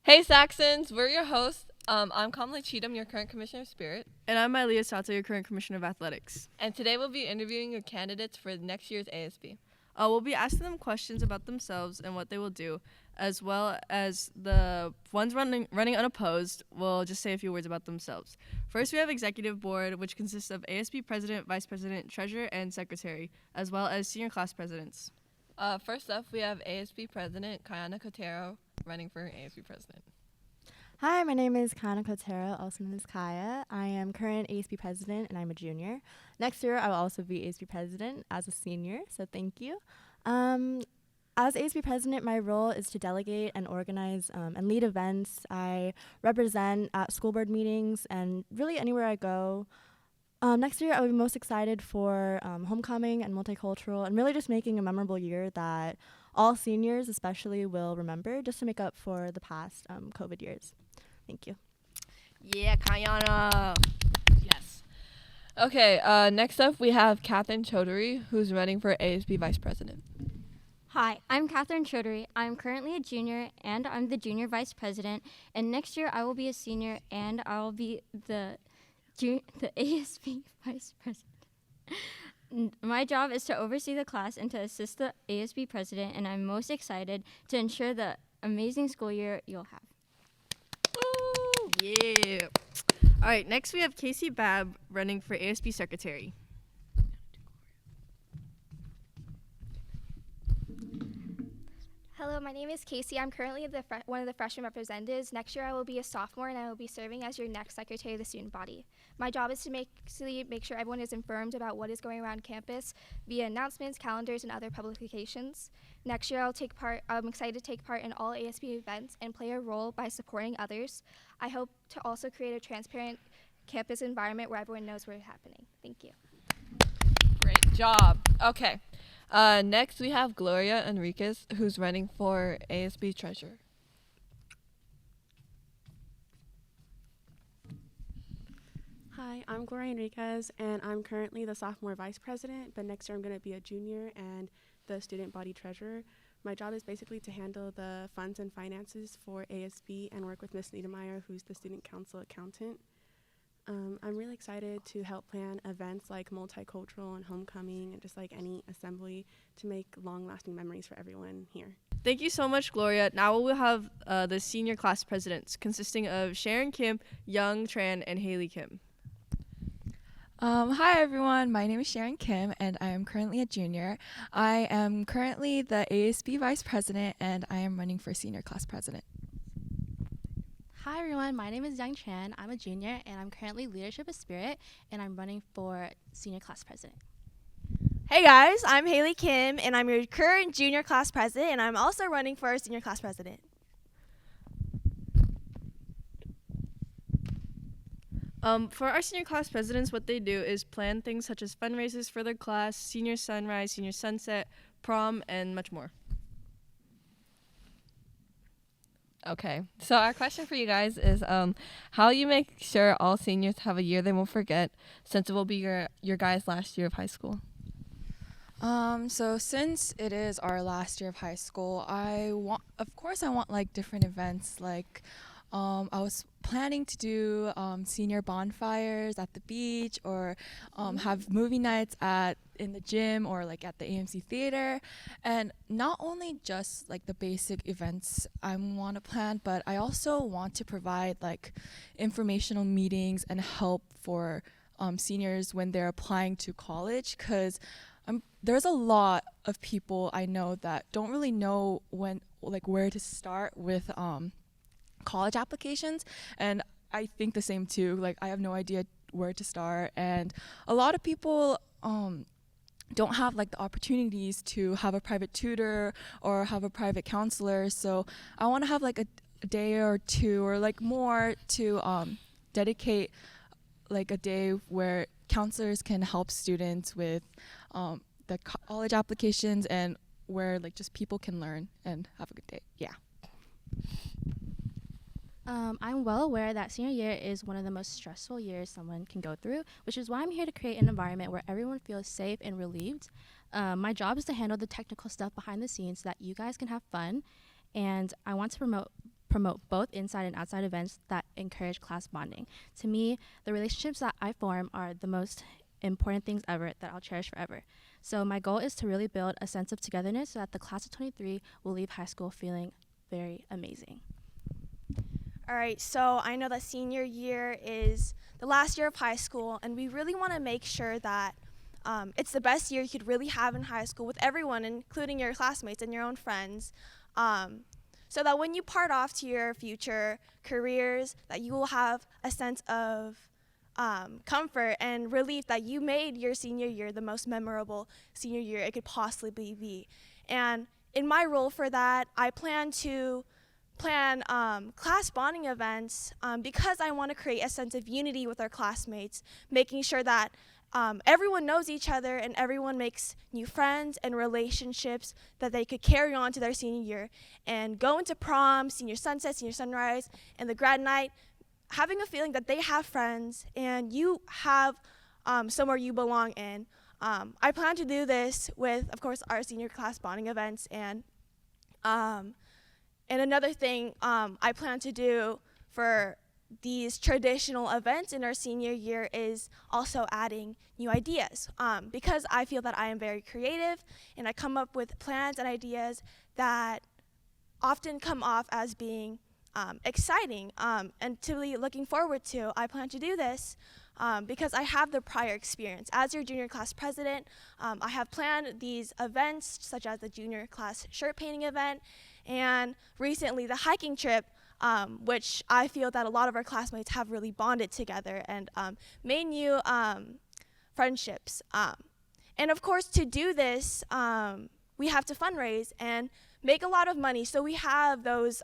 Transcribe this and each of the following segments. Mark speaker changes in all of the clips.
Speaker 1: Hey Saxons, we're your hosts. I'm Kamala Cheatham, your current Commissioner of Spirit.
Speaker 2: And I'm Ilea Sato, your current Commissioner of Athletics.
Speaker 1: And today we'll be interviewing your candidates for next year's ASB.
Speaker 2: We'll be asking them questions about themselves and what they will do, as well as the ones running unopposed will just say a few words about themselves. First, we have Executive Board, which consists of ASB President, Vice President, Treasurer, and Secretary, as well as Senior Class Presidents.
Speaker 1: First up, we have ASB President Kayana Cotero running for ASB President.
Speaker 3: Hi, my name is Kana Kotero, also known as Kaya. I am current ASB president and I'm a junior. Next year, I will also be ASB president as a senior, so thank you. As ASB president, my role is to delegate and organize and lead events. I represent at school board meetings and really anywhere I go. Next year, I will be most excited for homecoming and multicultural and really just making a memorable year that all seniors especially will remember just to make up for the past COVID years. Thank you.
Speaker 1: Yeah, Kayana. Yes. Okay, next up we have Catherine Chaudhary, who's running for ASB Vice President.
Speaker 4: Hi, I'm Catherine Chaudhary. I'm currently a junior and I'm the junior vice president. And next year I will be a senior and I'll be the ASB vice president. My job is to oversee the class and to assist the ASB president, and I'm most excited to ensure the amazing school year you'll have.
Speaker 2: Woo! Yeah. All right, next we have Casey Babb running for ASB Secretary.
Speaker 5: Hello, my name is Casey. I'm currently one of the freshman representatives. Next year I will be a sophomore and I will be serving as your next secretary of the student body. My job is to make sure everyone is informed about what is going around campus via announcements, calendars, and other publications. Next year I'm excited to take part in all ASB events and play a role by supporting others. I hope to also create a transparent campus environment where everyone knows what's happening. Thank you.
Speaker 1: Great job. Okay. Next, we have Gloria Enriquez, who's running for ASB Treasurer.
Speaker 6: Hi, I'm Gloria Enriquez, and I'm currently the sophomore vice president, but next year I'm going to be a junior and the student body treasurer. My job is basically to handle the funds and finances for ASB and work with Ms. Niedermeyer, who's the student council accountant. I'm really excited to help plan events like multicultural and homecoming and just like any assembly to make long-lasting memories for everyone here.
Speaker 2: Thank you so much, Gloria. Now we'll have the senior class presidents consisting of Sharon Kim, Young Tran, and Haley Kim.
Speaker 7: Hi everyone, my name is Sharon Kim and I am currently a junior. I am currently the ASB Vice President and I am running for Senior Class President.
Speaker 8: Hi everyone, my name is Young Chan. I'm a junior and I'm currently Leadership of Spirit and I'm running for Senior Class President.
Speaker 9: Hey guys, I'm Haley Kim and I'm your current Junior Class President and I'm also running for Senior Class President.
Speaker 2: For our senior class presidents, what they do is plan things such as fundraisers for their class, senior sunrise, senior sunset, prom, and much more.
Speaker 1: Okay, so our question for you guys is how you make sure all seniors have a year they won't forget, since it will be your guys' last year of high school.
Speaker 7: So since it is our last year of high school, I want like different events. Like I was planning to do senior bonfires at the beach, or have movie nights in the gym or like at the AMC theater, and not only just like the basic events I want to plan, but I also want to provide like informational meetings and help for seniors when they're applying to college, because there's a lot of people I know that don't really know where to start with college applications, and I think the same too. Like I have no idea where to start, and a lot of people don't have like the opportunities to have a private tutor or have a private counselor. So I want to have like a day or two or like more to dedicate like a day where counselors can help students with the college applications, and where like just people can learn and have a good day. Yeah.
Speaker 8: I'm well aware that senior year is one of the most stressful years someone can go through, which is why I'm here to create an environment where everyone feels safe and relieved. My job is to handle the technical stuff behind the scenes so that you guys can have fun, and I want to promote promote both inside and outside events that encourage class bonding. To me, the relationships that I form are the most important things ever that I'll cherish forever. So my goal is to really build a sense of togetherness so that the class of 23 will leave high school feeling very amazing.
Speaker 9: All right, so I know that senior year is the last year of high school, and we really want to make sure that it's the best year you could really have in high school with everyone, including your classmates and your own friends, so that when you part off to your future careers, that you will have a sense of comfort and relief that you made your senior year the most memorable senior year it could possibly be. And in my role for that, I plan class bonding events because I want to create a sense of unity with our classmates, making sure that everyone knows each other and everyone makes new friends and relationships that they could carry on to their senior year and go into prom, senior sunset, senior sunrise, and the grad night, having a feeling that they have friends and you have somewhere you belong in. I plan to do this with, of course, our senior class bonding events, and another thing I plan to do for these traditional events in our senior year is also adding new ideas, because I feel that I am very creative and I come up with plans and ideas that often come off as being exciting and to be looking forward to. I plan to do this because I have the prior experience. As your junior class president, I have planned these events such as the junior class shirt painting event and recently the hiking trip, which I feel that a lot of our classmates have really bonded together and made new friendships. And of course, to do this, we have to fundraise and make a lot of money, so we have those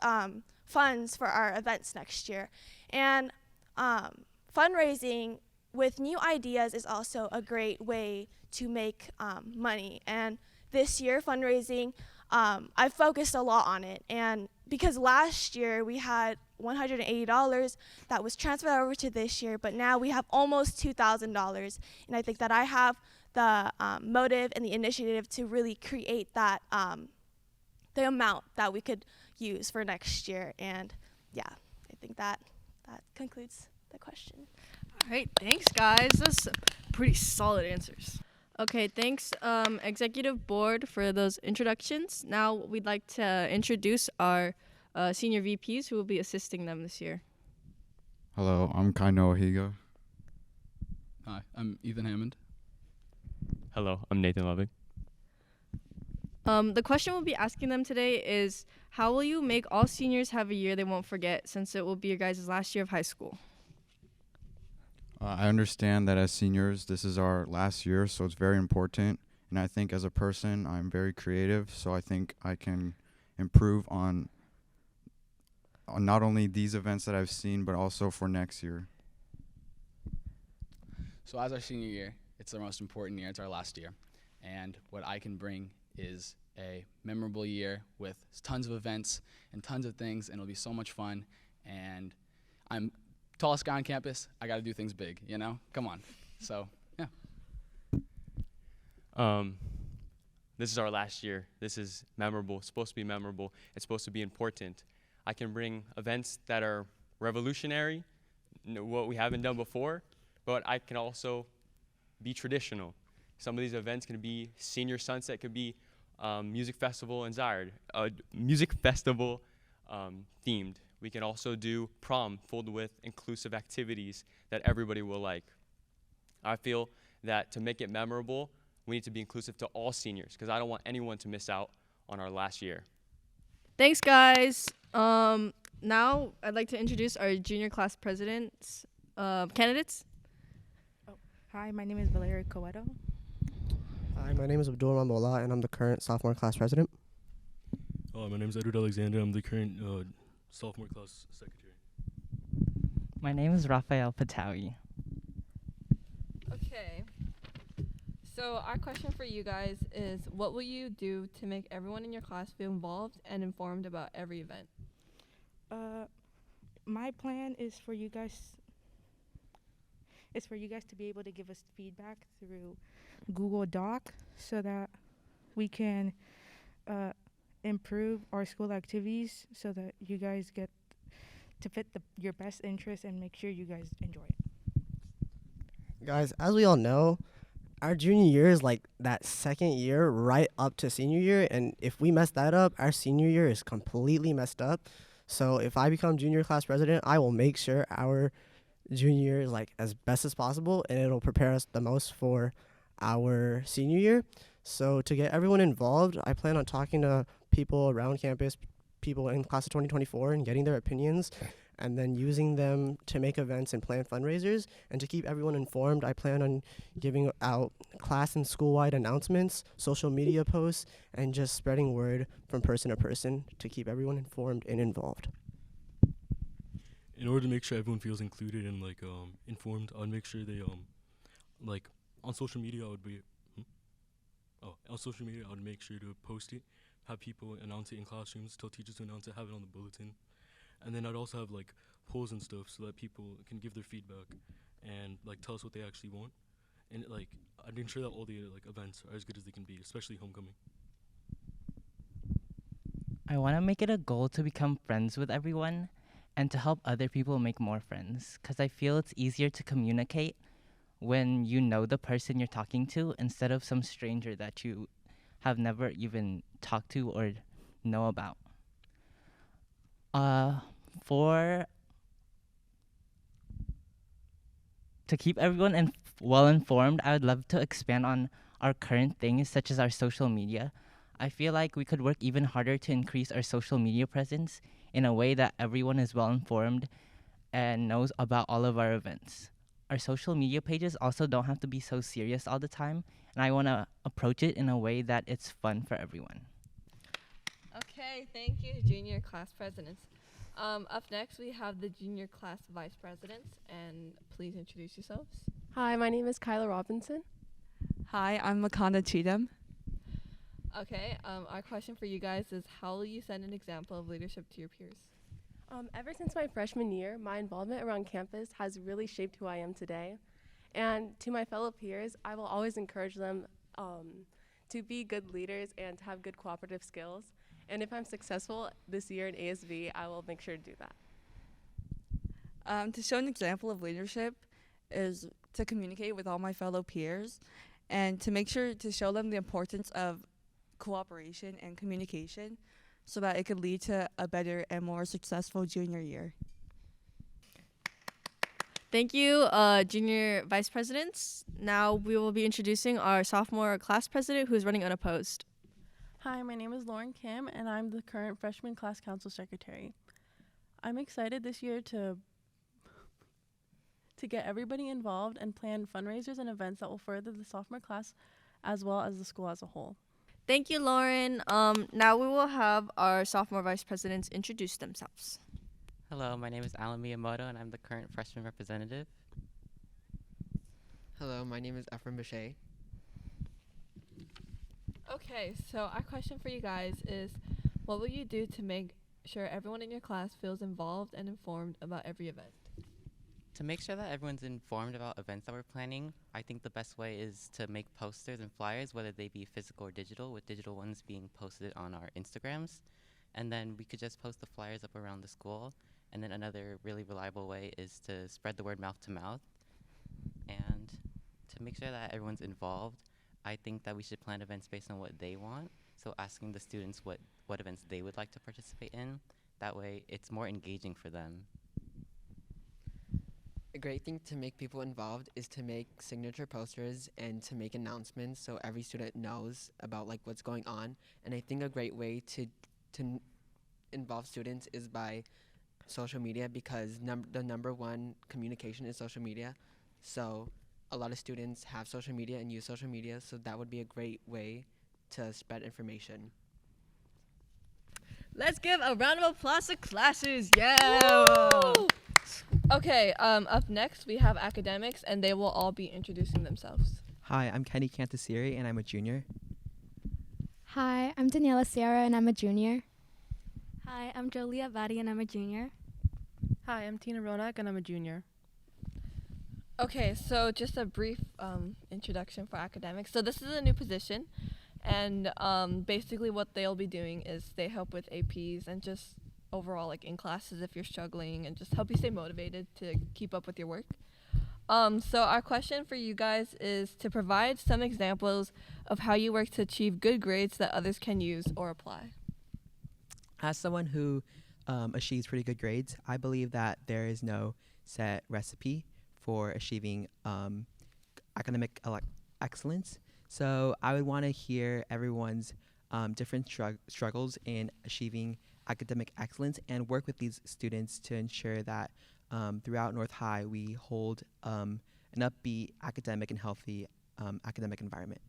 Speaker 9: funds for our events next year. And fundraising with new ideas is also a great way to make money. And this year, fundraising, I focused a lot on it. And because last year we had $180 that was transferred over to this year, but now we have almost $2,000. And I think that I have the motive and the initiative to really create that, the amount that we could use for next year. And yeah, I think that concludes the question.
Speaker 2: All right, thanks, guys. That's pretty solid answers. Okay, thanks, Executive Board, for those introductions. Now we'd like to introduce our senior VPs who will be assisting them this year.
Speaker 10: Hello, I'm Kaino Higa.
Speaker 11: Hi, I'm Ethan Hammond.
Speaker 12: Hello, I'm Nathan Loving.
Speaker 2: The question we'll be asking them today is, how will you make all seniors have a year they won't forget, since it will be your guys' last year of high school?
Speaker 10: I understand that as seniors, this is our last year, so it's very important. And I think as a person, I'm very creative, so I think I can improve on not only these events that I've seen, but also for next year.
Speaker 11: So as our senior year, it's our most important year. It's our last year. And what I can bring is a memorable year with tons of events and tons of things, and it'll be so much fun. And I'm tallest guy on campus. I got to do things big, you know? Come on. So, yeah.
Speaker 12: This is our last year. This is memorable. It's supposed to be memorable. It's supposed to be important. I can bring events that are revolutionary, what we haven't done before, but I can also be traditional. Some of these events can be senior sunset, could be music festival inspired, music festival themed. We can also do prom filled with inclusive activities that everybody will like. I feel that to make it memorable, we need to be inclusive to all seniors, because I don't want anyone to miss out on our last year.
Speaker 2: Thanks, guys. Now I'd like to introduce our junior class presidents, candidates.
Speaker 13: Hi, my name is Valeria Coeto.
Speaker 14: Hi, my name is Abdul Mambola, and I'm the current sophomore class president.
Speaker 15: My name is Edward Alexander. I'm the current sophomore class secretary.
Speaker 16: My name is Rafael Patawi.
Speaker 1: Okay. So our question for you guys is, what will you do to make everyone in your class feel involved and informed about every event?
Speaker 13: My plan is for you guys to be able to give us feedback through Google Doc so that we can improve our school activities so that you guys get to fit your best interest and make sure you guys enjoy it.
Speaker 14: Guys, as we all know, our junior year is like that second year right up to senior year, and if we mess that up, our senior year is completely messed up. So if I become junior class president, I will make sure our junior year is like as best as possible, and it'll prepare us the most for our senior year. So to get everyone involved, I plan on talking to people around campus, people in class of 2024, and getting their opinions, and then using them to make events and plan fundraisers. And to keep everyone informed, I plan on giving out class and school-wide announcements, social media posts, and just spreading word from person to person to keep everyone informed and involved.
Speaker 15: In order to make sure everyone feels included and like informed, I'd make sure they like on social media I would make sure to post it, have people announce it in classrooms, tell teachers to announce it, have it on the bulletin. And then I'd also have like polls and stuff so that people can give their feedback and like tell us what they actually want. And like I'd ensure that all the like events are as good as they can be, especially homecoming.
Speaker 16: I want to make it a goal to become friends with everyone and to help other people make more friends, because I feel it's easier to communicate when you know the person you're talking to instead of some stranger that you have never even talked to or know about. To keep everyone well informed, I would love to expand on our current things such as our social media. I feel like we could work even harder to increase our social media presence in a way that everyone is well informed and knows about all of our events. Our social media pages also don't have to be so serious all the time, and I want to approach it in a way that it's fun for everyone.
Speaker 1: Okay, thank you, junior class presidents. Up next, we have the junior class vice presidents, and please introduce yourselves.
Speaker 17: Hi, my name is Kyla Robinson.
Speaker 18: Hi, I'm Makanda Cheatham.
Speaker 1: Okay, our question for you guys is, how will you set an example of leadership to your peers?
Speaker 17: Ever since my freshman year, my involvement around campus has really shaped who I am today. And to my fellow peers, I will always encourage them to be good leaders and to have good cooperative skills. And if I'm successful this year in ASV, I will make sure to do that.
Speaker 18: To show an example of leadership is to communicate with all my fellow peers and to make sure to show them the importance of cooperation and communication so that it could lead to a better and more successful junior year.
Speaker 2: Thank you, junior vice presidents. Now we will be introducing our sophomore class president who is running unopposed.
Speaker 19: Hi, my name is Lauren Kim, and I'm the current freshman class council secretary. I'm excited this year to get everybody involved and plan fundraisers and events that will further the sophomore class as well as the school as a whole.
Speaker 2: Thank you, Lauren. Now we will have our sophomore vice presidents introduce themselves.
Speaker 20: Hello, my name is Alan Miyamoto, and I'm the current freshman representative.
Speaker 21: Hello, my name is Ephraim Bichet.
Speaker 1: Okay, so our question for you guys is, what will you do to make sure everyone in your class feels involved and informed about every event?
Speaker 20: To make sure that everyone's informed about events that we're planning, I think the best way is to make posters and flyers, whether they be physical or digital, with digital ones being posted on our Instagrams. And then we could just post the flyers up around the school. And then another really reliable way is to spread the word mouth to mouth. And to make sure that everyone's involved, I think that we should plan events based on what they want. So asking the students what events they would like to participate in. That way it's more engaging for them.
Speaker 21: A great thing to make people involved is to make signature posters and to make announcements so every student knows about like what's going on. And I think a great way to involve students is by social media, because the number one communication is social media. So a lot of students have social media and use social media, so that would be a great way to spread information.
Speaker 2: Let's give a round of applause to classes. Yeah.
Speaker 1: Woo! Okay, up next we have academics, and they will all be introducing themselves.
Speaker 22: Hi, I'm Kenny Cantasiri, and I'm a junior.
Speaker 23: Hi, I'm Daniela Sierra, and I'm a junior.
Speaker 24: Hi, I'm Jolia Vadi, and I'm a junior.
Speaker 19: Hi, I'm Tina Ronak, and I'm a junior.
Speaker 1: Okay, so just a brief introduction for academics. So this is a new position, and basically what they'll be doing is they help with APs and just overall like in classes if you're struggling, and just help you stay motivated to keep up with your work. So our question for you guys is to provide some examples of how you work to achieve good grades that others can use or apply.
Speaker 3: As someone who achieves pretty good grades, I believe that there is no set recipe for achieving academic excellence. So I would want to hear everyone's different struggles in achieving academic excellence and work with these students to ensure that throughout North High we hold an upbeat, academic, and healthy academic environment.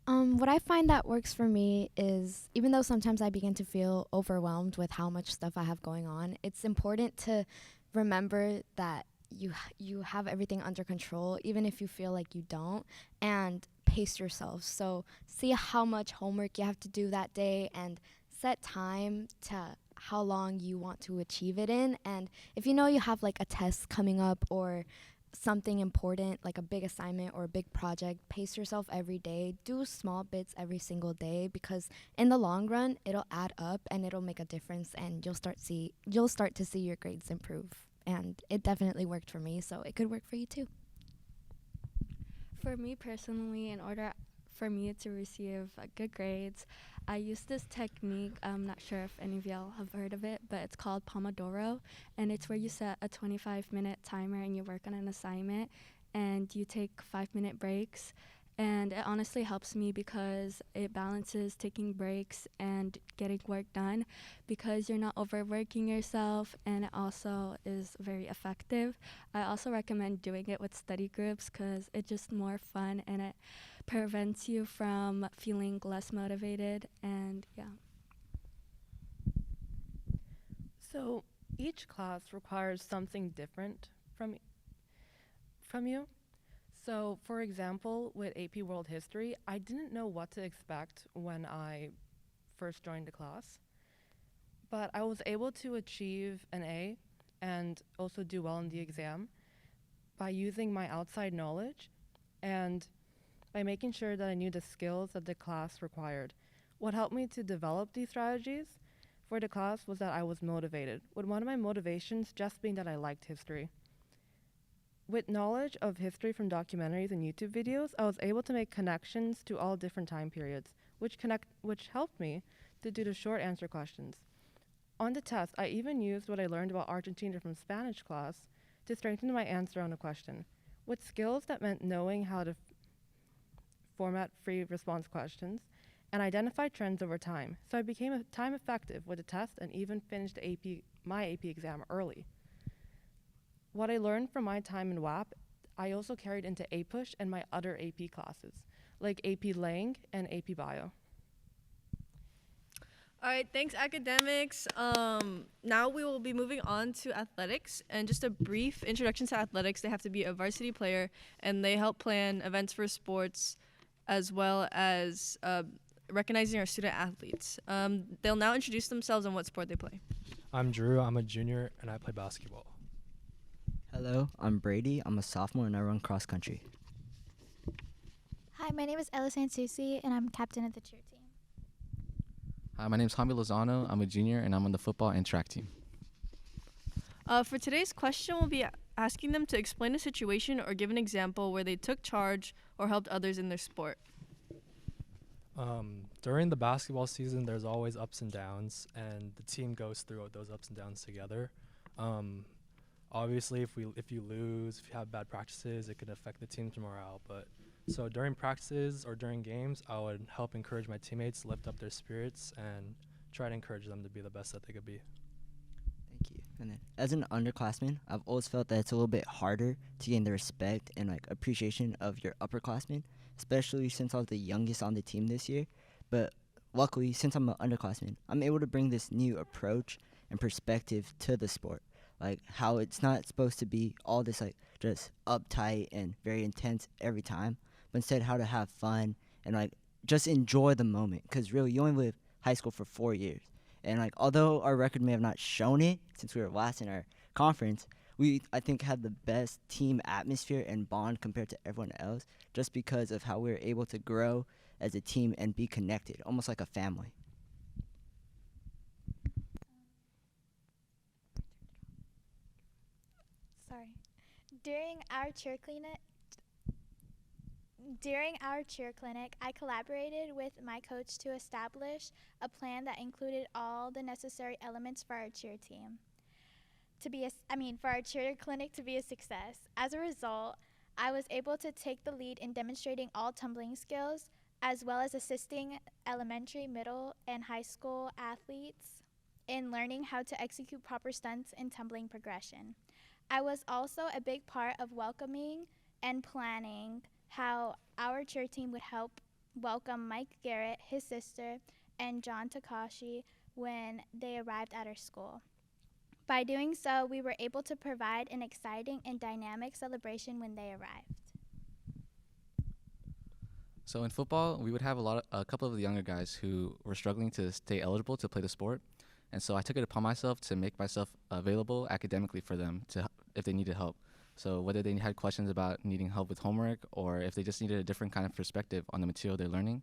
Speaker 23: What I find that works for me is, even though sometimes I begin to feel overwhelmed with how much stuff I have going on, it's important to remember that you have everything under control, even if you feel like you don't, and pace yourself. So see how much homework you have to do that day and set time to how long you want to achieve it in. And if you know you have like a test coming up or something important like a big assignment or a big project, pace yourself every day. Do small bits every single day, because in the long run it'll add up and it'll make a difference, and you'll start to see your grades improve. And it definitely worked for me, so it could work for you too.
Speaker 24: For me personally, in order for me to receive good grades, I use this technique. I'm not sure if any of y'all have heard of it, but it's called Pomodoro, and it's where you set a 25-minute timer and you work on an assignment and you take 5-minute breaks. And it honestly helps me because it balances taking breaks and getting work done, because you're not overworking yourself, and it also is very effective. I also recommend doing it with study groups because it's just more fun and it prevents you from feeling less motivated. And yeah.
Speaker 4: So each class requires something different from you. So, for example, with AP World History, I didn't know what to expect when I first joined the class, but I was able to achieve an A and also do well in the exam by using my outside knowledge and by making sure that I knew the skills that the class required. What helped me to develop these strategies for the class was that I was motivated, with one of my motivations just being that I liked history. With knowledge of history from documentaries and YouTube videos, I was able to make connections to all different time periods, which helped me to do the short answer questions. On the test, I even used what I learned about Argentina from Spanish class to strengthen my answer on a question. With skills that meant knowing how to format free response questions and identify trends over time. So I became time effective with the test and even finished my AP exam early. What I learned from my time in WAP, I also carried into APUSH and my other AP classes, like AP Lang and AP Bio.
Speaker 2: All right, thanks academics. Now we will be moving on to athletics, and just a brief introduction to athletics. They have to be a varsity player, and they help plan events for sports as well as recognizing our student athletes. They'll now introduce themselves and what sport they play.
Speaker 5: I'm Drew, I'm a junior, and I play basketball.
Speaker 6: Hello, I'm Brady. I'm a sophomore and I run cross country.
Speaker 25: Hi, my name is Ella Sansusi and I'm captain of the cheer team.
Speaker 26: Hi, my name is Hamid Lozano. I'm a junior and I'm on the football and track team.
Speaker 2: For today's question, we'll be asking them to explain a situation or give an example where they took charge or helped others in their sport.
Speaker 5: During the basketball season, there's always ups and downs, and the team goes through those ups and downs together. Obviously, if you lose, if you have bad practices, it could affect the team's morale. But so during practices or during games, I would help encourage my teammates, lift up their spirits, and try to encourage them to be the best that they could be.
Speaker 6: Thank you. And then, as an underclassman, I've always felt that it's a little bit harder to gain the respect and appreciation of your upperclassmen, especially since I was the youngest on the team this year. But luckily, since I'm an underclassman, I'm able to bring this new approach and perspective to the sport. Like how it's not supposed to be all this just uptight and very intense every time, but instead how to have fun and just enjoy the moment. Because really, you only live high school for 4 years. And although our record may have not shown it since we were last in our conference, we, I think, had the best team atmosphere and bond compared to everyone else just because of how we were able to grow as a team and be connected, almost like a family.
Speaker 25: sorry. During our cheer clinic, I collaborated with my coach to establish a plan that included all the necessary elements for our cheer team for our cheer clinic to be a success. As a result, I was able to take the lead in demonstrating all tumbling skills, as well as assisting elementary, middle, and high school athletes in learning how to execute proper stunts in tumbling progression. I was also a big part of welcoming and planning how our cheer team would help welcome Mike Garrett, his sister, and John Takashi when they arrived at our school. By doing so, we were able to provide an exciting and dynamic celebration when they arrived.
Speaker 26: So in football, we would have a couple of the younger guys who were struggling to stay eligible to play the sport. And so I took it upon myself to make myself available academically for them if they needed help. So whether they had questions about needing help with homework or if they just needed a different kind of perspective on the material they're learning,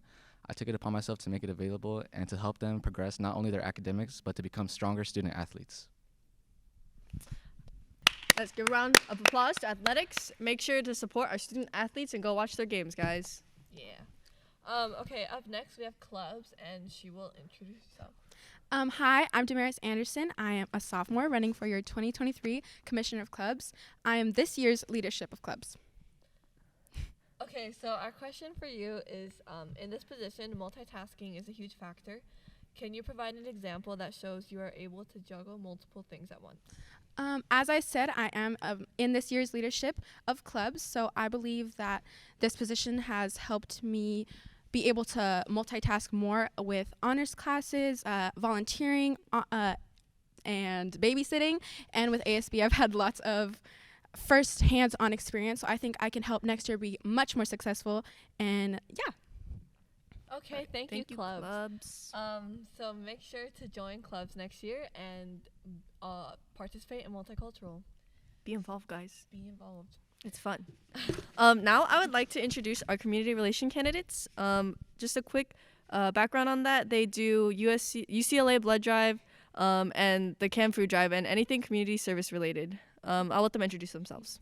Speaker 26: I took it upon myself to make it available and to help them progress not only their academics, but to become stronger student athletes.
Speaker 2: Let's give a round of applause to athletics. Make sure to support our student athletes and go watch their games, guys.
Speaker 1: Yeah. Okay, up next we have clubs, and she will introduce herself.
Speaker 7: Hi, I'm Damaris Anderson. I am a sophomore running for your 2023 Commissioner of Clubs. I am this year's leadership of clubs.
Speaker 1: Okay, so our question for you is, in this position, multitasking is a huge factor. Can you provide an example that shows you are able to juggle multiple things at once?
Speaker 7: As I said, I am in this year's leadership of clubs, so I believe that this position has helped me be able to multitask more with honors classes, volunteering, and babysitting. And with ASB, I've had lots of first hands-on experience, so I think I can help next year be much more successful. And yeah.
Speaker 1: Okay, thank you, clubs. So make sure to join clubs next year and participate in multicultural.
Speaker 2: Be involved, guys.
Speaker 1: Be involved.
Speaker 2: It's fun. Now I would like to introduce our community relation candidates. Just a quick background on that. They do UCLA blood drive and the Cam food drive and anything community service related. I'll let them introduce themselves.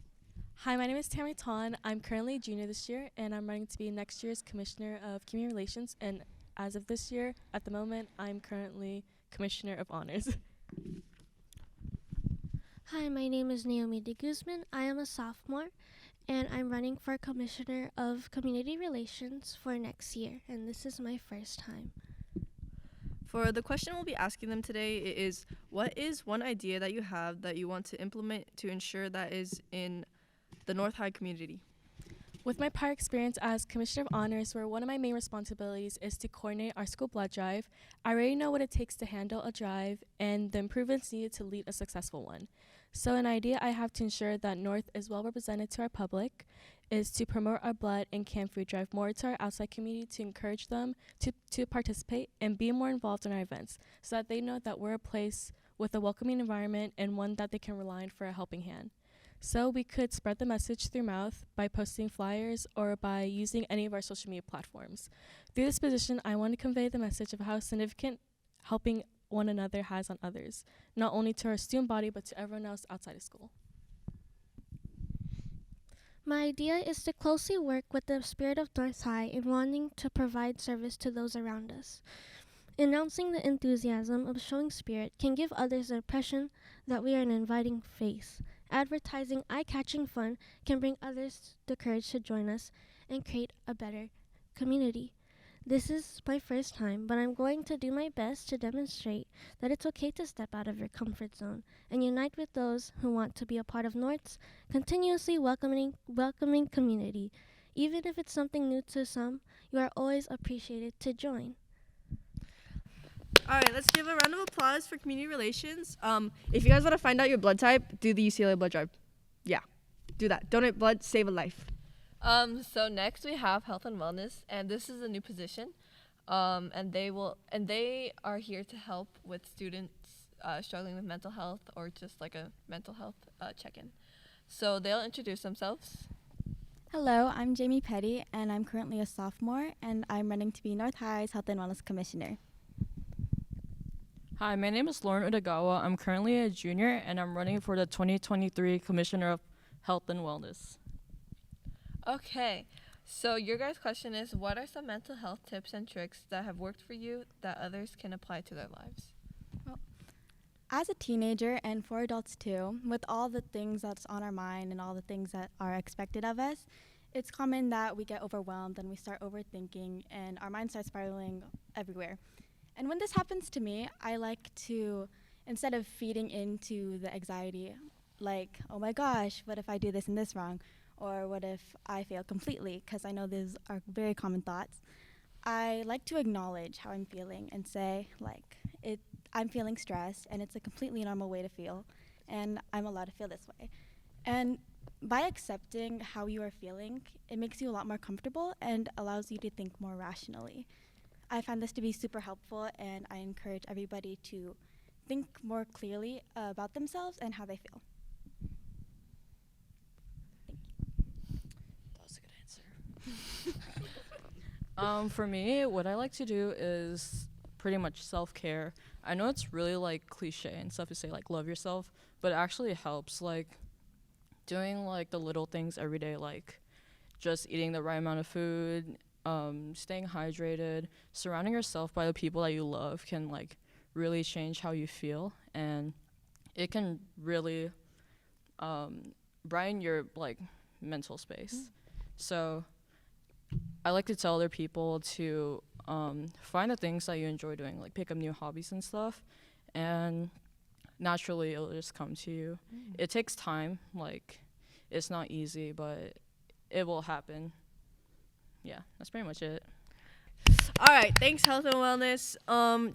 Speaker 8: Hi, my name is Tammy Ton. I'm currently a junior this year, and I'm running to be next year's Commissioner of Community Relations. And as of this year, at the moment, I'm currently Commissioner of Honors.
Speaker 9: Hi, my name is Naomi de Guzman. I am a sophomore, and I'm running for Commissioner of Community Relations for next year, and this is my first time.
Speaker 2: For the question we'll be asking them today is, what is one idea that you have that you want to implement to ensure that is in the North High community?
Speaker 8: With my prior experience as Commissioner of Honors, where one of my main responsibilities is to coordinate our school blood drive, I already know what it takes to handle a drive and the improvements needed to lead a successful one. So an idea I have to ensure that North is well represented to our public is to promote our blood and Cam food drive more to our outside community to encourage them to participate and be more involved in our events so that they know that we're a place with a welcoming environment and one that they can rely on for a helping hand. So we could spread the message through mouth by posting flyers or by using any of our social media platforms. Through this position, I want to convey the message of how significant helping one another has on others, not only to our student body, but to everyone else outside of school.
Speaker 9: My idea is to closely work with the spirit of North High in wanting to provide service to those around us. Announcing the enthusiasm of showing spirit can give others the impression that we are an inviting face. Advertising eye-catching fun can bring others the courage to join us and create a better community. This is my first time, but I'm going to do my best to demonstrate that it's okay to step out of your comfort zone and unite with those who want to be a part of North's continuously welcoming community. Even if it's something new to some, you are always appreciated to join.
Speaker 2: All right, let's give a round of applause for community relations. If you guys want to find out your blood type, do the UCLA blood drive. Yeah, do that. Donate blood, save a life.
Speaker 1: So next we have health and wellness, and this is a new position. And they are here to help with students struggling with mental health or just like a mental health check-in. So they'll introduce themselves.
Speaker 10: Hello, I'm Jamie Petty, and I'm currently a sophomore, and I'm running to be North High's Health and Wellness Commissioner.
Speaker 11: Hi, my name is Lauren Udagawa. I'm currently a junior and I'm running for the 2023 Commissioner of Health and Wellness.
Speaker 1: Okay, so your guys' question is, what are some mental health tips and tricks that have worked for you that others can apply to their lives?
Speaker 10: As a teenager, and for adults too, with all the things that's on our mind and all the things that are expected of us, it's common that we get overwhelmed and we start overthinking and our mind starts spiraling everywhere. And when this happens to me, I like to, instead of feeding into the anxiety, like, oh my gosh, what if I do this and this wrong? Or what if I fail completely? Because I know these are very common thoughts. I like to acknowledge how I'm feeling and say, like, I'm feeling stressed, and it's a completely normal way to feel, and I'm allowed to feel this way. And by accepting how you are feeling, it makes you a lot more comfortable and allows you to think more rationally. I find this to be super helpful, and I encourage everybody to think more clearly about themselves and how they feel.
Speaker 11: For me, what I like to do is pretty much self-care. I know it's really like cliche and stuff to say like love yourself, but it actually helps, like doing like the little things every day, like just eating the right amount of food, staying hydrated, surrounding yourself by the people that you love can like really change how you feel, and it can really brighten your like mental space. So I like to tell other people to find the things that you enjoy doing, like pick up new hobbies and stuff, and naturally it'll just come to you. It takes time, like it's not easy, but it will happen. Yeah, that's pretty much it.
Speaker 2: All right, thanks, Health and Wellness.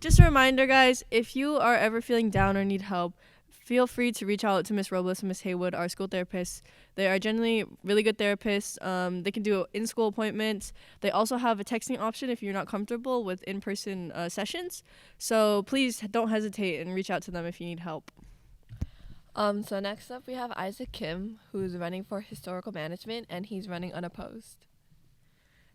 Speaker 2: Just a reminder, guys, if you are ever feeling down or need help, feel free to reach out to Miss Robles and Miss Haywood, our school therapists. They are generally really good therapists. They can do in-school appointments. They also have a texting option if you're not comfortable with in-person sessions. So please don't hesitate and reach out to them if you need help.
Speaker 1: So next up we have Isaac Kim, who's running for historical management, and he's running unopposed.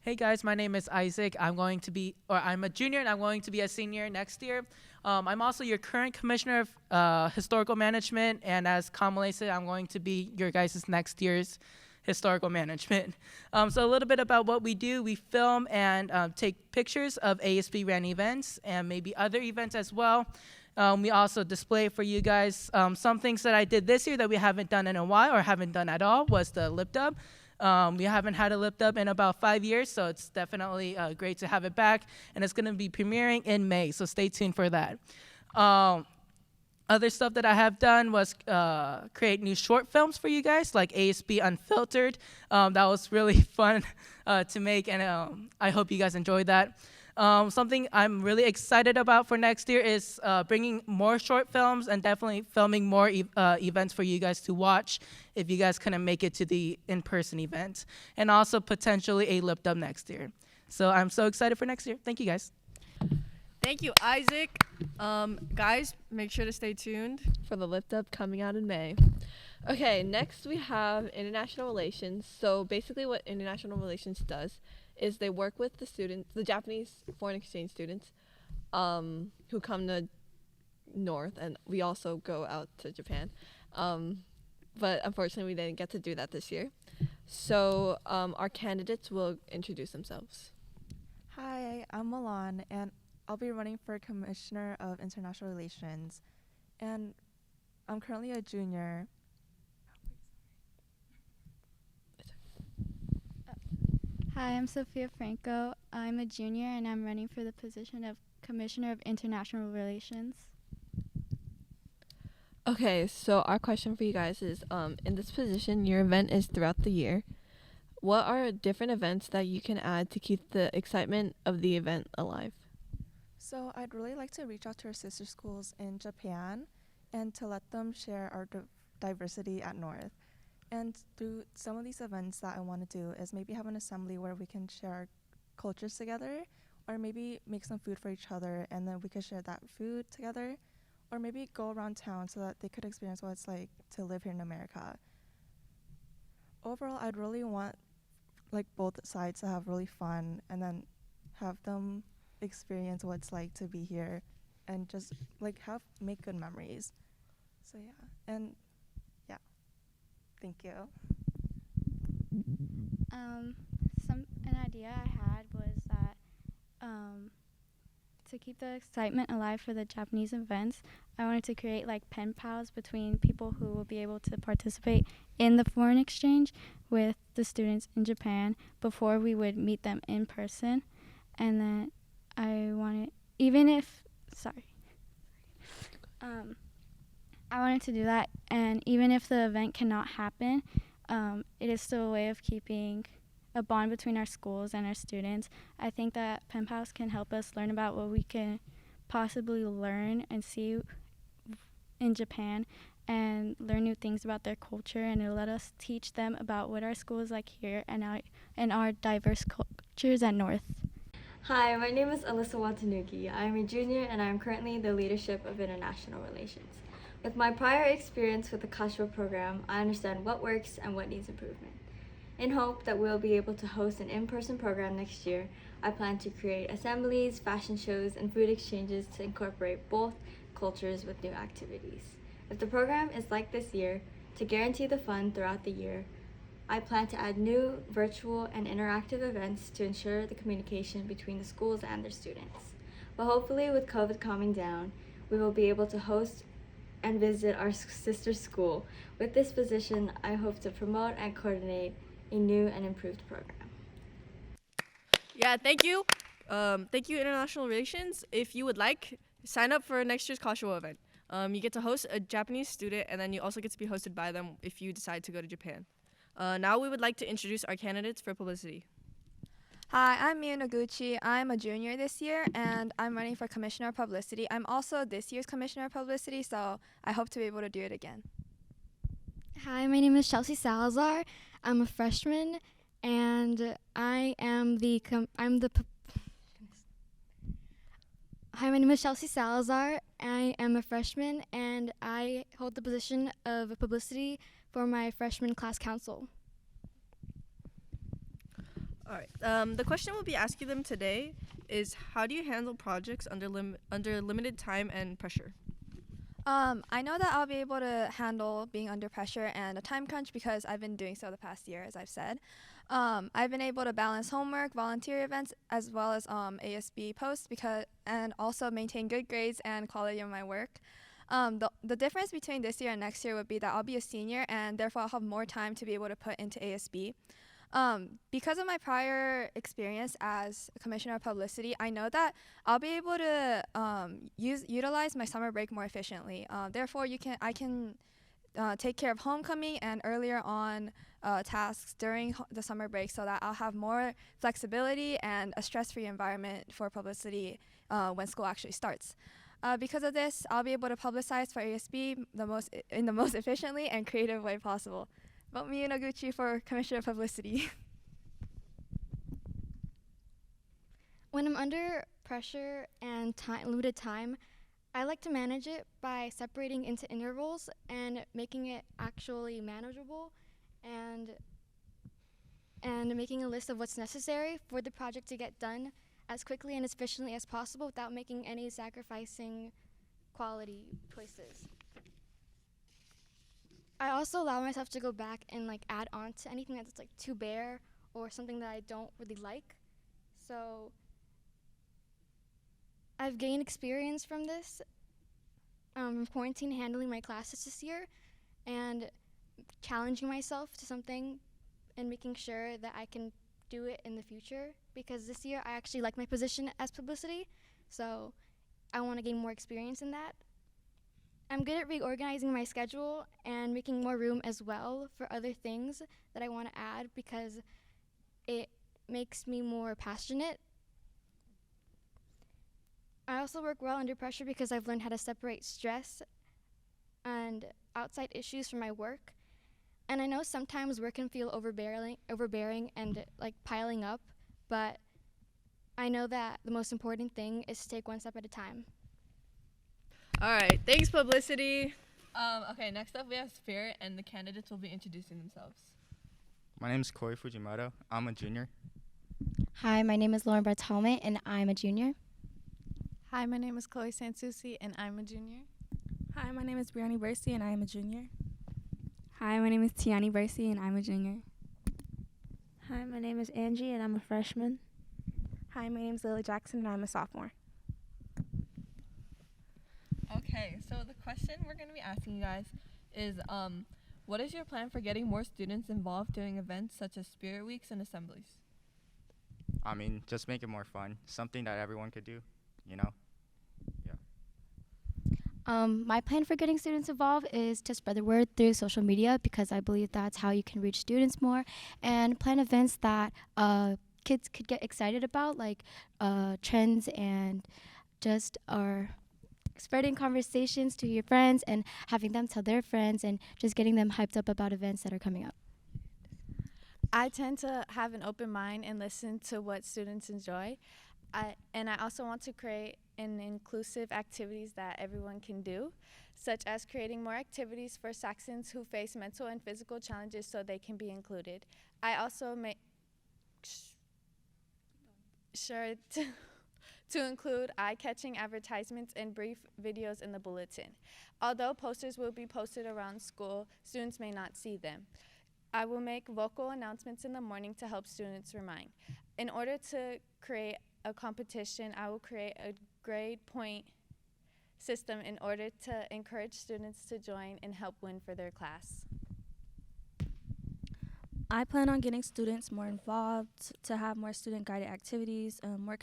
Speaker 12: Hey guys, my name is Isaac. I'm a junior and I'm going to be a senior next year. I'm also your current commissioner of historical management, and as Kamala said, I'm going to be your guys' next year's historical management. So a little bit about what we do. We film and take pictures of ASB ran events and maybe other events as well. We also display for you guys some things that I did this year that we haven't done in a while or haven't done at all was the lip dub. We haven't had a lip dub in about 5 years, so it's definitely great to have it back. And it's going to be premiering in May, so stay tuned for that. Other stuff that I have done was create new short films for you guys, like ASB Unfiltered. That was really fun to make, and I hope you guys enjoyed that. Something I'm really excited about for next year is bringing more short films and definitely filming more events for you guys to watch if you guys couldn't make it to the in-person event, and also potentially a lip dub next year. So I'm so excited for next year. Thank you guys.
Speaker 2: Thank you, Isaac. Guys, make sure to stay tuned
Speaker 1: for the lip dub coming out in May. Okay, next we have international relations. So basically what international relations does is they work with the students, the Japanese foreign exchange students, who come to North, and we also go out to Japan. But unfortunately, we didn't get to do that this year. So our candidates will introduce themselves.
Speaker 13: Hi, I'm Milan, and I'll be running for Commissioner of International Relations. And I'm currently a junior.
Speaker 10: Hi, I'm Sophia Franco. I'm a junior and I'm running for the position of Commissioner of International Relations.
Speaker 1: Okay, so our question for you guys is, in this position, your event is throughout the year. What are different events that you can add to keep the excitement of the event alive?
Speaker 13: So I'd really like to reach out to our sister schools in Japan and to let them share our diversity at North. And through some of these events that I want to do is maybe have an assembly where we can share our cultures together, or maybe make some food for each other and then we could share that food together, or maybe go around town so that they could experience what it's like to live here in America. Overall, I'd really want like both sides to have really fun and then have them experience what it's like to be here and just like make good memories. So yeah, and yeah, thank you.
Speaker 25: An idea I had was that to keep the excitement alive for the Japanese events, I wanted to create like pen pals between people who will be able to participate in the foreign exchange with the students in Japan before we would meet them in person. And then I wanted, I wanted to do that, and even if the event cannot happen, it is still a way of keeping a bond between our schools and our students. I think that pen pals can help us learn about what we can possibly learn and see in Japan and learn new things about their culture, and it'll let us teach them about what our school is like here and our diverse cultures at North.
Speaker 14: Hi, my name is Alyssa Watanuki. I am a junior and I am currently the leadership of international relations. With my prior experience with the Kashiwa program, I understand what works and what needs improvement. In hope that we'll be able to host an in-person program next year, I plan to create assemblies, fashion shows, and food exchanges to incorporate both cultures with new activities. If the program is like this year, to guarantee the fun throughout the year, I plan to add new virtual and interactive events to ensure the communication between the schools and their students. But hopefully with COVID calming down, we will be able to host and visit our sister school. With this position, I hope to promote and coordinate a new and improved program.
Speaker 2: Yeah, thank you. Thank you, International Relations. If you would like, sign up for next year's Kashiwa event. You get to host a Japanese student, and then you also get to be hosted by them if you decide to go to Japan. Now we would like to introduce our candidates for publicity.
Speaker 15: Hi, I'm Miyu Noguchi. I'm a junior this year, and I'm running for Commissioner of Publicity. I'm also this year's Commissioner of Publicity, so I hope to be able to do it again.
Speaker 23: Hi, my name is Chelsea Salazar. I'm a freshman, and Hi, my name is Chelsea Salazar. I am a freshman, and I hold the position of publicity for my freshman class council.
Speaker 2: All right. The question we'll be asking them today is, how do you handle projects under limited time and pressure?
Speaker 15: I know that I'll be able to handle being under pressure and a time crunch because I've been doing so the past year, as I've said. I've been able to balance homework, volunteer events, as well as ASB posts and also maintain good grades and quality of my work. The difference between this year and next year would be that I'll be a senior, and therefore I'll have more time to be able to put into ASB. Because of my prior experience as a Commissioner of Publicity, I know that I'll be able to utilize my summer break more efficiently. Therefore, I can take care of homecoming and earlier on tasks during the summer break, so that I'll have more flexibility and a stress-free environment for publicity when school actually starts. Because of this, I'll be able to publicize for ASB in the most efficiently and creative way possible. Vote Miyu Noguchi for Commissioner of Publicity.
Speaker 23: When I'm under pressure and limited time, I like to manage it by separating into intervals and making it actually manageable, and making a list of what's necessary for the project to get done as quickly and as efficiently as possible without making any sacrificing quality choices. I also allow myself to go back and add on to anything that's too bare or something that I don't really like. So I've gained experience from this quarantine, handling my classes this year and challenging myself to something and making sure that I can do it in the future, because this year I actually like my position as publicity, so I want to gain more experience in that. I'm good at reorganizing my schedule and making more room as well for other things that I want to add, because it makes me more passionate. I also work well under pressure because I've learned how to separate stress and outside issues from my work. And I know sometimes work can feel overbearing and piling up, but I know that the most important thing is to take one step at a time.
Speaker 2: All right, thanks, Publicity.
Speaker 1: Okay, next up we have Spirit, and the candidates will be introducing themselves.
Speaker 16: My name is Corey Fujimoto. I'm a junior.
Speaker 17: Hi, my name is Lauren Bartolome, and I'm a junior. Hi, my name is Chloe Sansusi, and I'm a junior.
Speaker 18: Hi, my name is Brianni Bursey, and I am a junior.
Speaker 19: Hi, my name is Tiani Bursey, and I'm a junior.
Speaker 20: Hi, my name is Angie, and I'm a freshman.
Speaker 21: Hi, my name is Lily Jackson, and I'm a sophomore.
Speaker 1: Okay, so the question we're going to be asking you guys is, what is your plan for getting more students involved doing events such as Spirit Weeks and assemblies?
Speaker 16: I mean, just make it more fun. Something that everyone could do, you know?
Speaker 23: My plan for getting students involved is to spread the word through social media because I believe that's how you can reach students more, and plan events that kids could get excited about, like trends, and just are spreading conversations to your friends and having them tell their friends and just getting them hyped up about events that are coming up.
Speaker 17: I tend to have an open mind and listen to what students enjoy. I also want to create an inclusive activities that everyone can do, such as creating more activities for Saxons who face mental and physical challenges so they can be included. I also make sure to include eye-catching advertisements and brief videos in the bulletin. Although posters will be posted around school, students may not see them. I will make vocal announcements in the morning to help students remind. In order to create a competition, I will create a grade point system in order to encourage students to join and help win for their class.
Speaker 18: I plan on getting students more involved, to have more student-guided activities, more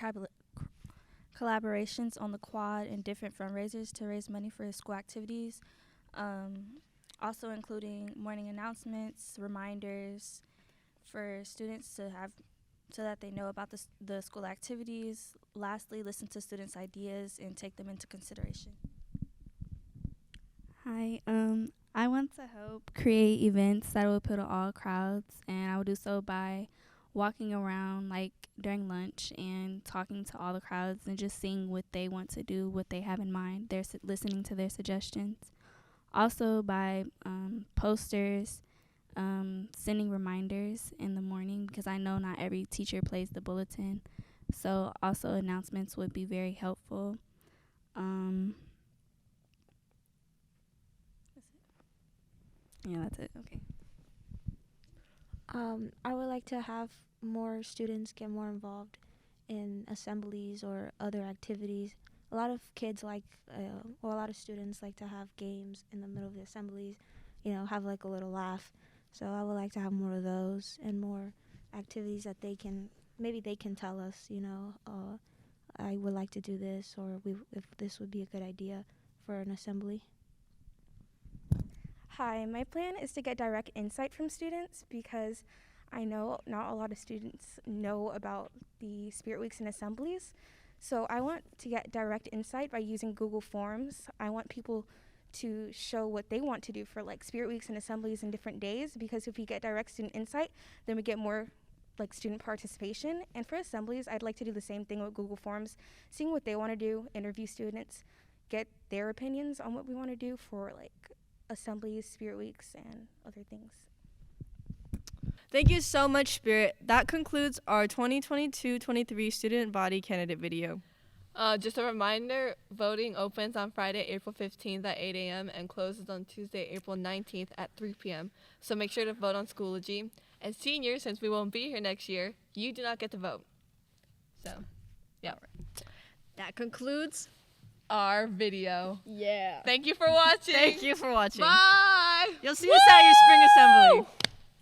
Speaker 18: collaborations on the quad, and different fundraisers to raise money for school activities. Also including morning announcements, reminders for students to have so that they know about the school activities. Lastly, listen to students' ideas and take them into consideration.
Speaker 19: Hi, I want to help create events that will appeal to all crowds, and I will do so by walking around like during lunch and talking to all the crowds and just seeing what they want to do, what they have in mind. They're listening to their suggestions. Also by posters, sending reminders in the morning because I know not every teacher plays the bulletin. So also announcements would be very helpful. Yeah, that's it. Okay.
Speaker 20: I would like to have more students get more involved in assemblies or other activities. A lot of kids like, or a lot of students like to have games in the middle of the assemblies, have like a little laugh. So I would like to have more of those and more activities that maybe they can tell us, I would like to do this, or if this would be a good idea for an assembly.
Speaker 21: Hi, my plan is to get direct insight from students because I know not a lot of students know about the Spirit Weeks and assemblies. So I want to get direct insight by using Google Forms. I want people to show what they want to do for like Spirit Weeks and assemblies in different days, because if we get direct student insight, then we get more like student participation. And for assemblies, I'd like to do the same thing with Google Forms, seeing what they want to do, interview students, get their opinions on what we want to do for like assemblies, Spirit Weeks, and other things.
Speaker 2: Thank you so much, Spirit. That concludes our 2022-23 student body candidate video.
Speaker 1: Just a reminder, voting opens on Friday, April 15th at 8 a.m. and closes on Tuesday, April 19th at 3 p.m. So make sure to vote on Schoology. And seniors, since we won't be here next year, you do not get to vote. So, yeah.
Speaker 2: That concludes
Speaker 1: our video.
Speaker 2: Yeah.
Speaker 1: Thank you for watching.
Speaker 2: Thank you for watching.
Speaker 1: Bye.
Speaker 2: You'll see us at your spring assembly.